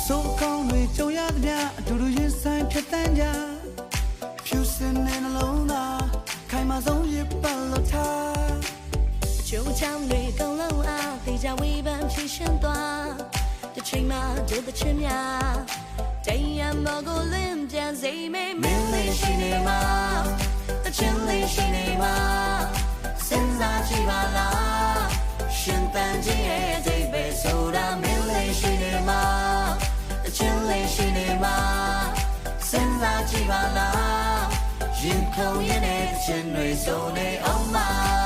ဆိုးကောင်းတွေကြုံရသမျှအတူတူရင်ဆိုင်ဖြတ်တန်းကြဖြူစင်တဲ့နှလုံးသားခိုင်မာဆုံးရပတ်လို့ထားကျိုးချောင်းတွေကုန်လုံးအားတေချာဝေးပန်းဖြည့်ရှင်သွားတစ်ချိန်မှတို့တစ်ချင်းများတရားမကိုလင်းပြန်စိတ်မေးမင်းလေးရှိနေမှာတစ်ချင်းလေးရှိနေမှာစဉ်းစားကြည့်ပါလားရှင်တန်ကြီးရဲ့စိတ်ပဲဆိုတာမင်းလေးရှိနေမှာတစ်ချင်းလေးရှိနေမှာစဉ်းစားကြည့်ပါလားရင်ခုန်ရဲ့တဲ့ချင်းတွေဆိုနေအောင်မ